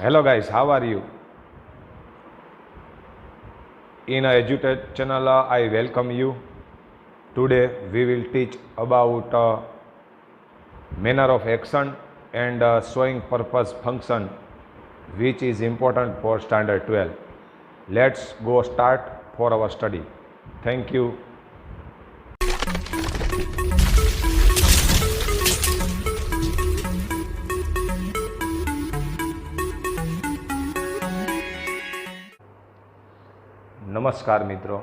Hello guys, how are you? In EduTech channel, I welcome you. Today we will teach about manner of action and showing purpose function, which is important for standard 12. Let's go start for our study. Thank you. નમસ્કાર મિત્રો,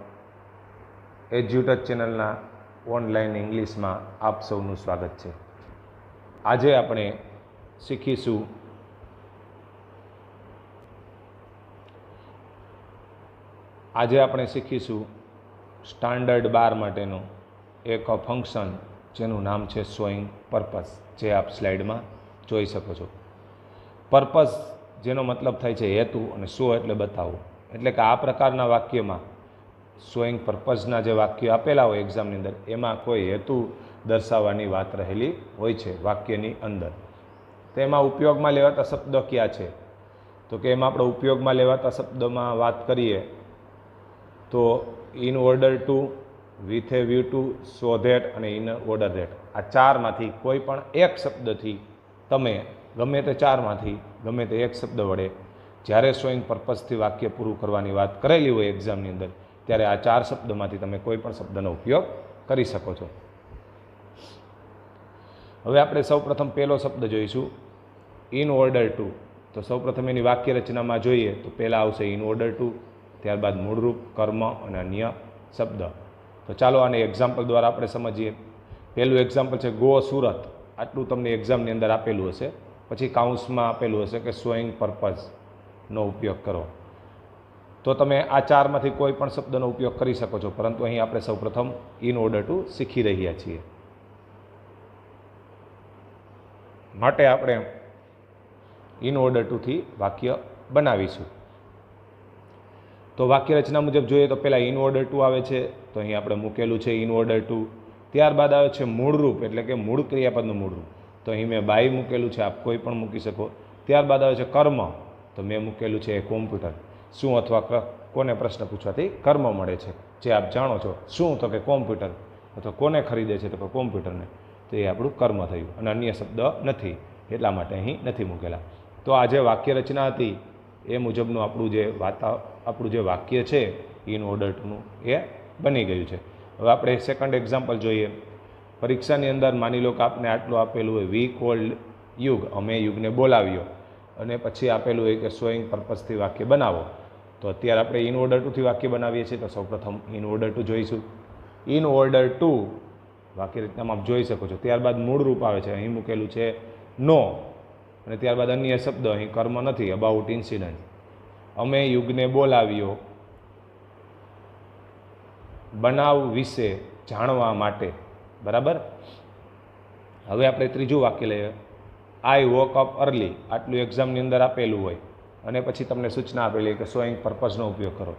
એજ્યુટચ ચેનલના online ઇંગ્લિશમાં આપ સૌનું સ્વાગત છે. આજે આપણે શીખીશું સ્ટાન્ડર્ડ 12 માટેનું એક ફંક્શન જેનું નામ છે શોઈંગ પર્પસ, જે આપ સ્લાઇડમાં જોઈ શકો છો. પર્પસ જેનો મતલબ થાય છે હેતુ, અને શો એટલે બતાવવું. એટલે કે આ પ્રકારના વાક્યમાં શોઈંગ પર્પઝના જે વાક્યો આપેલા હોય એક્ઝામની અંદર, એમાં કોઈ હેતુ દર્શાવવાની વાત રહેલી હોય છે વાક્યની અંદર. તો એમાં ઉપયોગમાં લેવાતા શબ્દો ક્યાં છે? તો કે એમાં આપણે ઉપયોગમાં લેવાતા શબ્દોમાં વાત કરીએ તો in order to, with a view two, so that અને ઇન ઓર્ડર ધેટ. આ ચારમાંથી કોઈ પણ એક શબ્દથી તમે ગમે તે ચારમાંથી ગમે તે એક શબ્દ વડે જ્યારે શોઈંગ પર્પઝથી વાક્ય પૂરું કરવાની વાત કરેલી હોય એક્ઝામની અંદર, ત્યારે આ ચાર શબ્દોમાંથી તમે કોઈ પણ શબ્દનો ઉપયોગ કરી શકો છો. હવે આપણે સૌપ્રથમ પહેલો શબ્દ જોઈશું, ઇન ઓર્ડર ટુ. તો સૌપ્રથમ એની વાક્ય રચનામાં જોઈએ તો પહેલાં આવશે ઇન ઓર્ડર ટુ, ત્યારબાદ મૂળરૂપ, કર્મ અને અન્ય શબ્દ. તો ચાલો આને એક્ઝામ્પલ દ્વારા આપણે સમજીએ. પહેલું એક્ઝામ્પલ છે ગો સુરત. આટલું તમને એક્ઝામની અંદર આપેલું હશે, પછી કાઉન્સમાં આપેલું હશે કે શોઈંગ પર્પઝનો ઉપયોગ કરો. તો તમે આ ચારમાંથી કોઈ પણ શબ્દનો ઉપયોગ કરી શકો છો, પરંતુ અહીં આપણે સૌપ્રથમ ઇન ઓર્ડર ટુ શીખી રહ્યા છીએ, માટે આપણે ઇન ઓર્ડર ટુથી વાક્ય બનાવીશું. તો વાક્ય રચના મુજબ જોઈએ તો પહેલાં ઇન ઓર્ડર ટુ આવે છે, તો અહીં આપણે મૂકેલું છે ઇન ઓર્ડર ટુ. ત્યારબાદ આવે છે મૂળરૂપ, એટલે કે મૂળ ક્રિયાપદનું મૂળરૂપ. તો અહીં મેં બાય મૂકેલું છે, આપ કોઈ પણ મૂકી શકો. ત્યારબાદ આવે છે કર્મ, તો મેં મૂકેલું છે કોમ્પ્યુટર. શું અથવા કોને પ્રશ્ન પૂછવાથી કર્મ મળે છે, જે આપ જાણો છો. શું? તો કે કોમ્પ્યુટર. અથવા કોને ખરીદે છે? તો કે કોમ્પ્યુટરને. તો એ આપણું કર્મ થયું, અને અન્ય શબ્દ નથી, એટલા માટે અહીં નથી મૂકેલા. તો આ જે વાક્ય રચના હતી એ મુજબનું આપણું જે વાક્ય છે ઇન ઓર્ડર ટુનું, એ બની ગયું છે. હવે આપણે સેકન્ડ એક્ઝામ્પલ જોઈએ. પરીક્ષાની અંદર માની લો કે આપને આટલું આપેલું હોય, વી કોલ્ડ યુગ, અમે યુગને બોલાવ્યો, અને પછી આપેલું હોય કે શોઈંગ પર્પઝથી વાક્ય બનાવો. તો અત્યારે આપણે ઇન ઓર્ડર ટુથી વાક્ય બનાવીએ છીએ, તો સૌપ્રથમ ઇન ઓર્ડર ટુ જોઈશું. ઇન ઓર્ડર ટુ વાક્ય રચનામાં આપ જોઈ શકો છો. ત્યારબાદ મૂળરૂપ આવે છે, અહીં મૂકેલું છે નો, અને ત્યારબાદ અન્ય શબ્દ, અહીં કર્મ નથી, અબાઉટ ઇન્સિડન્ટ. અમે યુગને બોલાવ્યો બનાવ વિશે જાણવા માટે. બરાબર. હવે આપણે ત્રીજું વાક્ય લઈએ, આઈ વોક અપ અર્લી. આટલું એક્ઝામની અંદર આપેલું હોય, અને પછી તમને સૂચના આપેલી કે શોઈંગ પર્પઝનો ઉપયોગ કરો.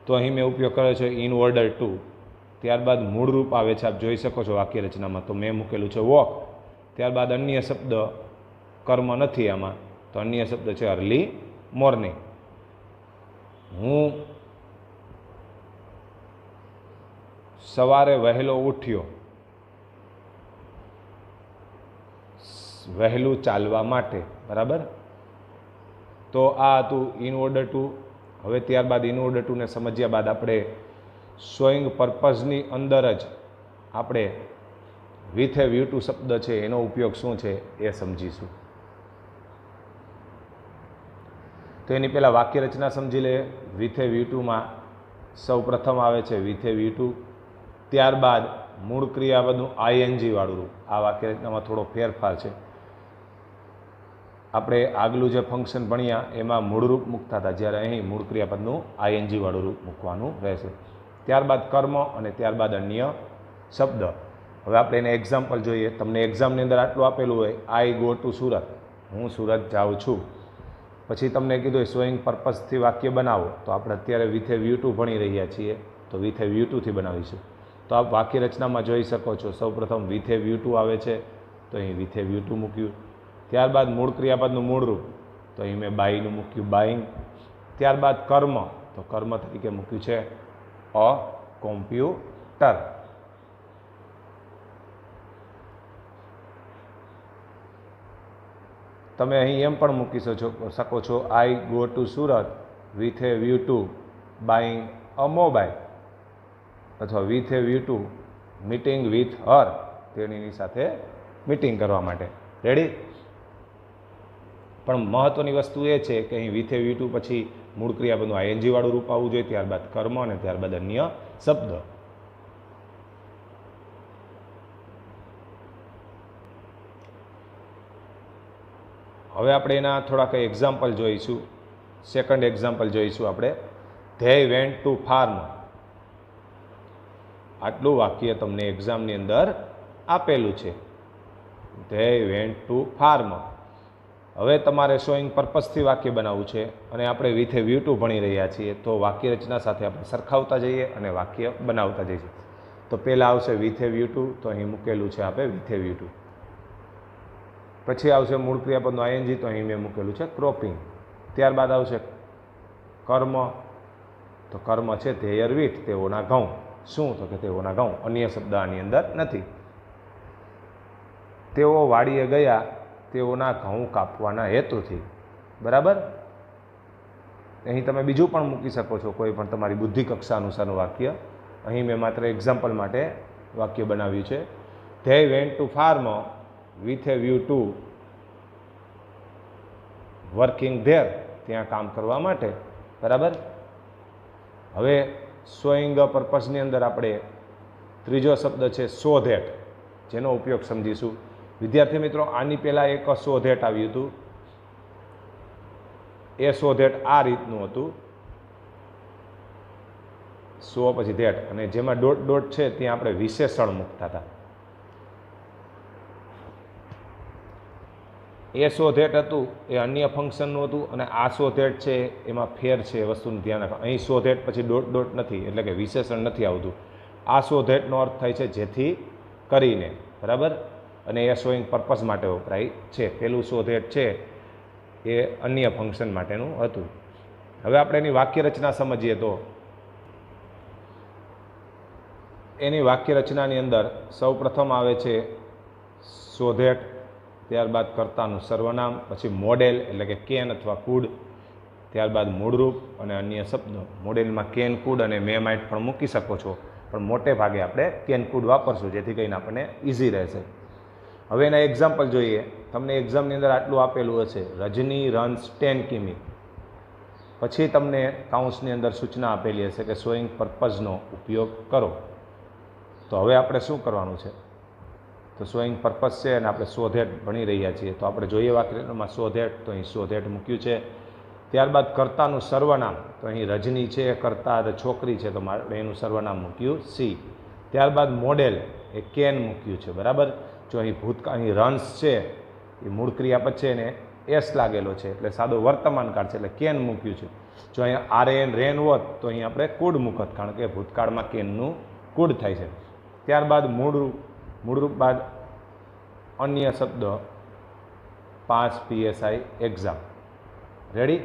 તો અહીં મેં ઉપયોગ કર્યો છે ઇન ઓર્ડર ટુ. ત્યારબાદ મૂળરૂપ આવે છે, આપ જોઈ શકો છો વાક્ય રચનામાં, તો મેં મૂકેલું છે વોક. ત્યારબાદ અન્ય શબ્દ, કર્મ નથી આમાં, તો અન્ય શબ્દ છે અર્લી મોર્નિંગ. હું સવારે વહેલો ઉઠ્યો વહેલું ચાલવા માટે. બરાબર. તો આ હતું ઇન ઓર્ડર ટુ. હવે ત્યારબાદ ઇન ઓર્ડર ટુને સમજ્યા બાદ આપણે શોઈંગ પર્પઝની અંદર જ આપણે વિથ એ વ્યૂ ટુ શબ્દ છે એનો ઉપયોગ શું છે એ સમજીશું. તો એની પહેલાં વાક્ય રચના સમજી લઈએ. વિથ એ વ્યૂ ટુમાં સૌ પ્રથમ આવે છે વિથ એ વ્યૂ ટુ, ત્યારબાદ મૂળ ક્રિયાપદનું આઈએનજી વાળું રૂપ. આ વાક્ય રચનામાં થોડો ફેરફાર છે. આપણે આગલું જે ફંક્શન ભણ્યા એમાં મૂળરૂપ મૂકતા હતા, જ્યારે અહીં મૂળ ક્રિયાપદનું આઈએનજી વાળું રૂપ મૂકવાનું રહેશે. ત્યારબાદ કર્મ, અને ત્યારબાદ અન્ય શબ્દ. હવે આપણે એને એક્ઝામ્પલ જોઈએ. તમને એક્ઝામની અંદર આટલું આપેલું હોય, આઈ ગો ટુ સુરત, હું સુરત જાઉં છું. પછી તમને કીધું શોઈંગ પર્પઝથી વાક્ય બનાવો, તો આપણે અત્યારે વિથ એ વ્યૂ ટુ ભણી રહ્યા છીએ, તો વિથ એ વ્યૂ ટુથી બનાવીશું. તો આપ વાક્ય રચનામાં જોઈ શકો છો, સૌપ્રથમ વિથ એ વ્યૂ ટુ આવે છે, તો અહીં વિથ એ વ્યૂ ટુ મૂક્યું. ત્યારબાદ મૂળ ક્રિયાપદનું મૂળરૂપ, તો અહીં મેં બાયનું મૂક્યું બાઇંગ. ત્યારબાદ કર્મ, તો કર્મ તરીકે મૂક્યું છે અ કોમ્પ્યુટર. તમે અહીં એમ પણ મૂકી શકો છો I go to Surat with a view to buying a mobile, અથવા with a view to meeting with her, તેણીની સાથે મીટિંગ કરવા માટે. રેડી? પણ મહત્વની વસ્તુ એ છે કે અહીં વિથ એ વ્યૂ ટુ પછી મૂળ ક્રિયાપદનું આઈએનજી વાળું રૂપ આવવું જોઈએ, ત્યારબાદ કર્મ અને ત્યારબાદ અન્ય શબ્દ. હવે આપણે એના થોડાક એક્ઝામ્પલ જોઈશું. સેકન્ડ એક્ઝામ્પલ જોઈશું આપણે. They went to farm. આટલું વાક્ય તમને એક્ઝામની અંદર આપેલું છે. They went to farm. હવે તમારે શોઈંગ પર્પઝથી વાક્ય બનાવવું છે અને આપણે વિથ એ વ્યૂ ટુ ભણી રહ્યા છીએ, તો વાક્ય રચના સાથે આપણે સરખાવતા જઈએ અને વાક્ય બનાવતા જઈએ. તો પહેલાં આવશે વિથ એ વ્યૂ ટુ, તો અહીં મૂકેલું છે આપણે વિથ એ વ્યૂ ટુ. પછી આવશે મૂળ ક્રિયાપદનું આઈએનજી, તો અહીં મેં મૂકેલું છે ક્રોપિંગ. ત્યારબાદ આવશે કર્મ, તો કર્મ છે ધેયર વીટ, તેઓના ઘઉં. શું? તો કે તેઓના ઘઉં. અન્ય શબ્દ આની અંદર નથી. તેઓ વાડીએ ગયા તેઓના ઘઉં કાપવાના હેતુથી. બરાબર? અહીં તમે બીજું પણ મૂકી શકો છો, કોઈ પણ તમારી બુદ્ધિ કક્ષા અનુસારનું વાક્ય. અહીં મેં માત્ર એક્ઝામ્પલ માટે વાક્ય બનાવ્યું છે. They went to farm with a view two working there, ત્યાં કામ કરવા માટે. બરાબર? હવે શોઈંગ પર્પઝની અંદર આપણે ત્રીજો શબ્દ છે સો ધેટ, જેનો ઉપયોગ સમજીશું. વિદ્યાર્થી મિત્રો, આની પહેલાં એક સો ધેટ આવ્યું હતું. એ સો ધેટ આ રીતનું હતું, સો પછી ધેટ, અને જેમાં ડોટ ડોટ છે ત્યાં આપણે વિશેષણ મૂકતા હતા. એ સો ધેટ હતું એ અન્ય ફંક્શનનું હતું, અને આ સો ધેટ છે એમાં ફેર છે, એ વસ્તુનું ધ્યાન રાખો. અહીં સો ધેટ પછી ડોટ ડોટ નથી, એટલે કે વિશેષણ નથી આવતું. આ સો ધેટનો અર્થ થાય છે જેથી કરીને. બરાબર? અને એ શોઈંગ પર્પઝ માટે વપરાય છે. પેલું સો ધેટ છે એ અન્ય ફંક્શન માટેનું હતું. હવે આપણે એની વાક્ય રચના સમજીએ તો એની વાક્ય રચનાની અંદર સૌ પ્રથમ આવે છે સો ધેટ, ત્યારબાદ કર્તાનું સર્વનામ, પછી મોડેલ એટલે કે કેન અથવા કુડ, ત્યારબાદ મૂળરૂપ અને અન્ય શબ્દો. મોડેલમાં કેન, કુડ અને મે માઇટ પણ મૂકી શકો છો, પણ મોટે ભાગે આપણે કેન કુડ વાપરશું, જેથી કરીને આપણને ઇઝી રહેશે. હવે એના એક્ઝામ્પલ જોઈએ. તમને એક્ઝામની અંદર આટલું આપેલું હશે, રજની રન્સ 10 કિમી. પછી તમને કાઉન્સની અંદર સૂચના આપેલી હશે કે શોઈંગ પર્પઝનો ઉપયોગ કરો. તો હવે આપણે શું કરવાનું છે? તો શોઈંગ પર્પઝ છે અને આપણે સો ધેટ ભણી રહ્યા છીએ, તો આપણે જોઈએ વાક્યમાં સો ધેટ, તો અહીં સો ધેટ મૂક્યું છે. ત્યારબાદ કર્તાનું સર્વનામ, તો અહીં રજની છે, કર્તા છોકરી છે, તો આપણે એનું સર્વનામ મૂક્યું સી. ત્યારબાદ મોડેલ એ કેન મૂક્યું છે. બરાબર? જો અહીં ભૂતકાળ, અહીં રન્સ છે એ મૂળ ક્રિયાપદ છે ને એસ લાગેલો છે, એટલે સાદો વર્તમાન કાળ છે, એટલે કેન મૂક્યું છે. જો અહીંયા આર એન રેન હોત તો અહીં આપણે કુડ મૂકત, કારણ કે ભૂતકાળમાં કેનનું કુડ થાય છે. ત્યારબાદ મૂળરૂપ બાદ અન્ય શબ્દ 5 PSI એક્ઝામ. રેડી?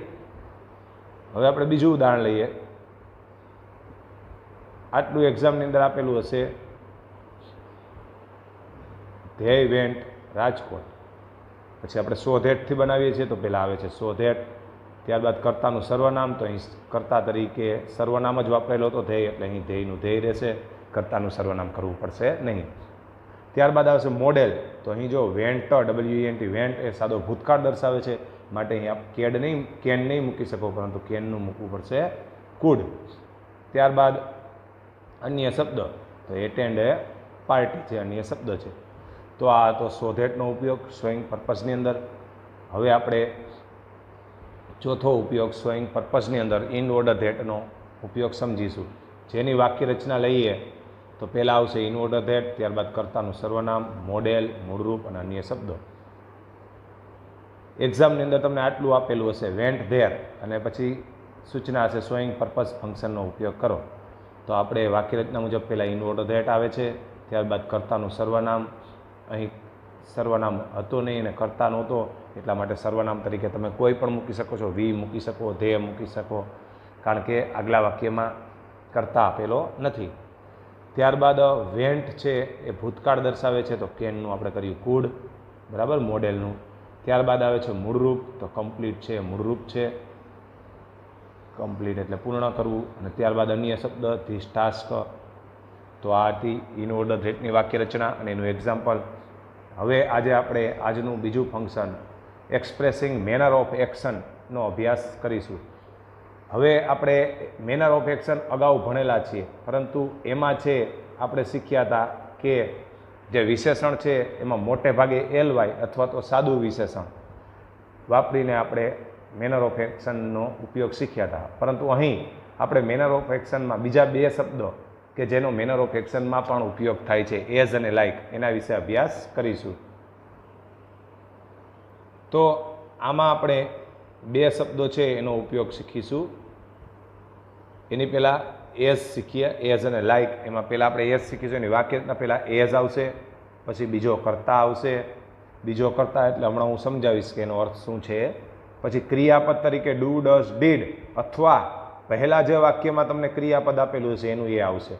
હવે આપણે બીજું ઉદાહરણ લઈએ. આટલું એક્ઝામની અંદર આપેલું હશે ધે વેન્ટ રાજકોટ. પછી આપણે સો ધેટથી બનાવીએ છીએ, તો પહેલાં આવે છે સો ધેટ, ત્યારબાદ કર્તાનું સર્વનામ, તો અહીં કર્તા તરીકે સર્વનામ જ વાપરેલો હતો ધેય, એટલે અહીં ધેયનું ધેય રહેશે, કર્તાનું સર્વનામ કરવું પડશે નહીં. ત્યારબાદ આવશે મોડેલ, તો અહીં જો વેન્ટ, WENT, વેન્ટ એ સાદો ભૂતકાળ દર્શાવે છે, માટે અહીં આપ કેન નહીં મૂકી શકો, પરંતુ કેનનું મૂકવું પડશે કુડ. ત્યારબાદ અન્ય શબ્દ, તો એટેન્ડ એ પાર્ટી છે, અન્ય શબ્દ છે. તો આ તો સો ધેટનો ઉપયોગ શોઈંગ પર્પઝની અંદર. હવે આપણે ચોથો ઉપયોગ શોઈંગ પર્પઝની અંદર ઇન ઓર્ડર ધેટનો ઉપયોગ સમજીશું. જેની વાક્ય રચના લઈએ તો પહેલાં આવશે ઇન ઓર્ડર ધેટ, ત્યારબાદ કર્તાનું સર્વનામ, મોડેલ, મૂળરૂપ અને અન્ય શબ્દો. એક્ઝામની અંદર તમને આટલું આપેલું હશે વેન્ટ ધેર, અને પછી સૂચના હશે શોઈંગ પર્પઝ ફંક્શનનો ઉપયોગ કરો. તો આપણે વાક્ય રચના મુજબ પહેલાં ઇન ઓર્ડર ધેટ આવે છે, ત્યારબાદ કર્તાનું સર્વનામ, અહીં સર્વનામ હતો નહીં અને કર્તા નહોતો, એટલા માટે સર્વનામ તરીકે તમે કોઈ પણ મૂકી શકો છો, વી મૂકી શકો, ધે મૂકી શકો, કારણ કે આગલા વાક્યમાં કર્તા આપેલો નથી. ત્યારબાદ વેન્ટ છે એ ભૂતકાળ દર્શાવે છે, તો કેનનું આપણે કર્યું કુડ, બરાબર, મોડેલનું. ત્યારબાદ આવે છે મૂળરૂપ, તો કમ્પ્લીટ છે મૂળરૂપ છે, કમ્પ્લીટ એટલે પૂર્ણ કરવું. અને ત્યારબાદ અન્ય શબ્દ ધીસ ટાસ્ક, તો આ હતી ઇન ઓર્ડર ધેટની વાક્ય રચના અને એનું એક્ઝામ્પલ. હવે આજે આપણે આજનું બીજું ફંક્શન એક્સપ્રેસિંગ મેનર ઓફ એક્શનનો અભ્યાસ કરીશું. હવે આપણે મેનર ઓફ એક્શન અગાઉ ભણેલા છીએ, પરંતુ એમાં છે આપણે શીખ્યા હતા કે જે વિશેષણ છે એમાં મોટે ભાગે એલવાય અથવા તો સાદું વિશેષણ વાપરીને આપણે મેનર ઓફ એક્શનનો ઉપયોગ શીખ્યા હતા. પરંતુ અહીં આપણે મેનર ઓફ એક્શનમાં બીજા બે શબ્દો કે જેનો મેનર ઓફ એક્શનમાં પણ ઉપયોગ થાય છે, એઝ અને લાઇક, એના વિશે અભ્યાસ કરીશું. તો આમાં આપણે બે શબ્દો છે એનો ઉપયોગ શીખીશું. એની પહેલાં એઝ શીખીએ, એઝ અને લાઇક. એમાં પહેલાં આપણે એઝ શીખીશું, એની વાક્યના પહેલાં એઝ આવશે, પછી બીજો કર્તા આવશે. બીજો કર્તા એટલે હમણાં હું સમજાવીશ કે એનો અર્થ શું છે. પછી ક્રિયાપદ તરીકે ડુ, ડઝ, ડીડ, અથવા પહેલાં જે વાક્યમાં તમને ક્રિયાપદ આપેલું છે એનું એ આવશે.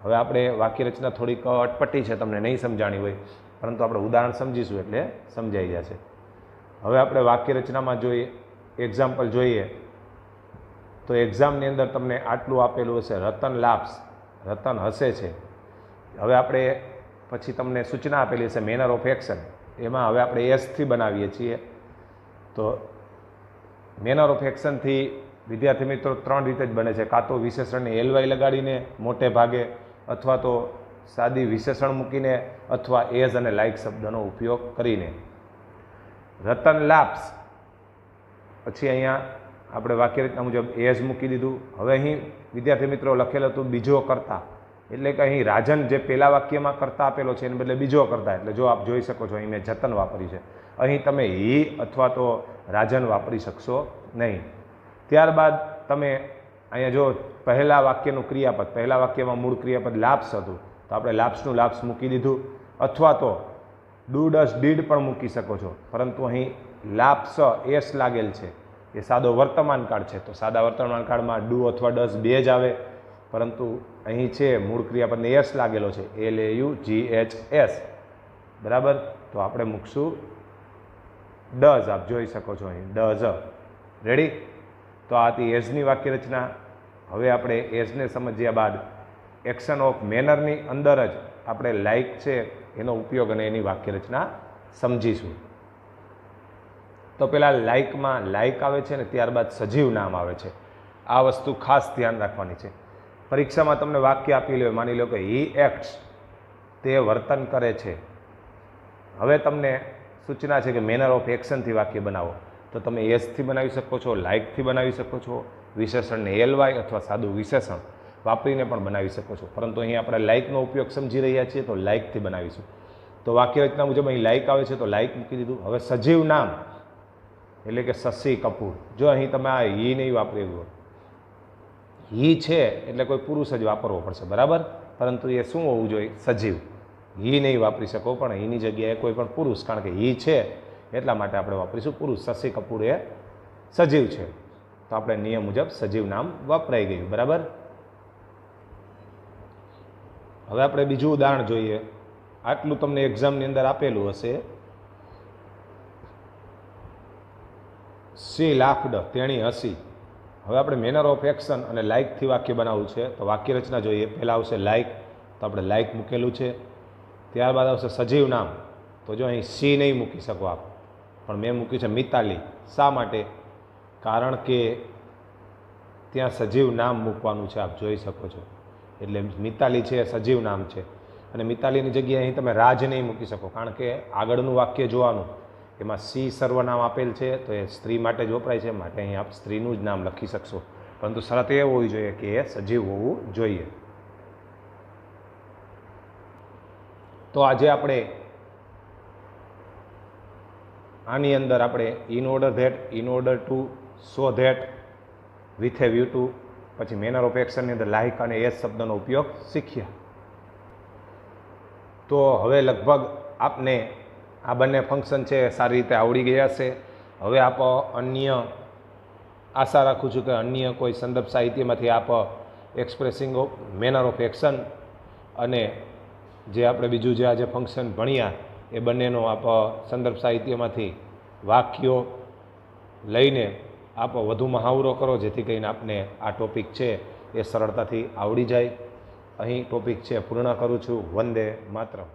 હવે આપણે વાક્ય રચના થોડીક અટપટી છે, તમને નહીં સમજાણી હોય, પરંતુ આપણે ઉદાહરણ સમજીશું એટલે સમજાઈ જશે. હવે આપણે વાક્ય રચનામાં જોઈએ, એક્ઝામ્પલ જોઈએ. તો એક્ઝામની અંદર તમને આટલું આપેલું હશે, રતન લાભ્સ, રતન હસે છે. હવે આપણે પછી તમને સૂચના આપેલી હશે મેનર ઓફ એક્શન, એમાં હવે આપણે એસથી બનાવીએ છીએ. તો મેનર ઓફ એક્શનથી વિદ્યાર્થી મિત્રો ત્રણ રીતે જ બને છે, કાં તો વિશેષણને એલવાય લગાડીને મોટે ભાગે, અથવા તો સાદી વિશેષણ મૂકીને, અથવા એઝ અને લાઇક શબ્દનો ઉપયોગ કરીને. રતન લાભ્સ, પછી અહીંયા આપણે વાક્ય રચના મુજબ એઝ મૂકી દીધું. હવે અહીં વિદ્યાર્થી મિત્રો લખેલું હતું બીજો કર્તા, એટલે કે અહીં રાજન જે પહેલા વાક્યમાં કર્તા આપેલો છે એને બદલે બીજો કર્તા, એટલે જો આપ જોઈ શકો છો અહીં મેં જતન વાપરી છે. અહીં તમે હી અથવા તો રાજન વાપરી શકશો નહીં. ત્યારબાદ તમે અહીંયા જો પહેલા વાક્યનું ક્રિયાપદ, પહેલા વાક્યમાં મૂળ ક્રિયાપદ લાભ્સ હતું, તો આપણે લાભ્સનું લાભ્સ મૂકી દીધું, અથવા તો ડુ, ડઝ, ડીડ પણ મૂકી શકો છો. પરંતુ અહીં લાભ્સ એસ લાગેલ છે, એ સાદો વર્તમાન કાળ છે, તો સાદા વર્તમાન કાળમાં ડુ અથવા ડઝ બે જ આવે. પરંતુ અહીં છે મૂળ ક્રિયાપદને એસ લાગેલો છે, LAUGHS, બરાબર. તો આપણે મૂકશું ડઝ, આપ જોઈ શકો છો અહીં ડઝ. રેડી? તો આ હતી એઝની વાક્ય રચના. હવે આપણે એઝને સમજ્યા બાદ એક્શન ઓફ મેનરની અંદર જ આપણે લાઇક છે એનો ઉપયોગ અને એની વાક્ય રચના સમજીશું. તો પહેલાં લાઇકમાં લાઇક આવે છે ને ત્યારબાદ સજીવ નામ આવે છે. આ વસ્તુ ખાસ ધ્યાન રાખવાની છે. પરીક્ષામાં તમને વાક્ય આપી લે, માની લો કે હી એક્ટ્સ, તે વર્તન કરે છે. હવે તમને સૂચના છે કે મેનર ઓફ એક્શનથી વાક્ય બનાવો, તો તમે એઝથી બનાવી શકો છો, લાઇકથી બનાવી શકો છો, વિશેષણને એલવાય અથવા સાદું વિશેષણ વાપરીને પણ બનાવી શકો છો. પરંતુ અહીં આપણે લાઇકનો ઉપયોગ સમજી રહ્યા છીએ, તો લાઇકથી બનાવીશું. તો વાક્ય રચના મુજબ અહીં લાઇક આવે છે, તો લાઇક મૂકી દીધું. હવે સજીવ નામ એટલે કે શશી કપૂર. જો અહીં તમે આ હી નહીં વાપરેલું, હી છે એટલે કોઈ પુરુષ જ વાપરવો પડશે, બરાબર. પરંતુ એ શું હોવું જોઈએ? સજીવ. હી નહીં વાપરી શકો, પણ હીની જગ્યાએ કોઈ પણ પુરુષ, કારણ કે હી છે એટલા માટે આપણે વાપરીશું પુરુષ. શશી કપૂર એ સજીવ છે, તો આપણે નિયમ મુજબ સજીવ નામ વપરાઈ ગયું, બરાબર. હવે આપણે બીજું ઉદાહરણ જોઈએ. આટલું તમને એક્ઝામની અંદર આપેલું હશે. સી લાફડ, તેણી હસી. હવે આપણે મેનર ઓફ એક્શન અને લાઇકથી વાક્ય બનાવવું છે, તો વાક્ય રચના જોઈએ. પહેલાં આવશે લાઇક, તો આપણે લાઇક મૂકેલું છે. ત્યારબાદ આવશે સજીવ નામ, તો જો અહીં સી નહીં મૂકી શકો આપ, પણ મેં મૂક્યું છે મિતાલી. શા માટે? કારણ કે ત્યાં સજીવ નામ મૂકવાનું છે, આપ જોઈ શકો છો. એટલે મિતાલી છે સજીવ નામ છે, અને મિતાલીની જગ્યાએ અહીં તમે રાજ નહીં મૂકી શકો, કારણ કે આગળનું વાક્ય જોવાનું, એમાં સી સર્વનામ આપેલ છે, તો એ સ્ત્રી માટે જ વપરાય છે, માટે અહીં આપ સ્ત્રીનું જ નામ લખી શકશો. પરંતુ શરત એ હોવી જોઈએ કે એ સજીવ હોવું જોઈએ. તો આજે આપણે આની અંદર આપણે in order that, in order to, so that, with a view two, પછી મેનર ઓફ એક્શનની અંદર લાઇક અને એઝ શબ્દનો ઉપયોગ શીખ્યા. તો હવે લગભગ આપને આ બંને ફંક્શન છે એ સારી રીતે આવડી ગયા છે. હવે આપ અન્ય આશા રાખું છું કે અન્ય કોઈ સંદર્ભ સાહિત્યમાંથી આપ expressing of manner of action અને જે આપણે બીજું જે આજે ફંક્શન ભણ્યા એ બંનેનો આપ સંદર્ભ સાહિત્યમાંથી વાક્યો લઈને આપ વધુ મહાવરો કરો, જેથી કરીને આપને આ ટોપિક છે એ સરળતાથી આવડી જાય. અહીં ટોપિક છે પૂર્ણ કરું છું. વંદે માતરમ.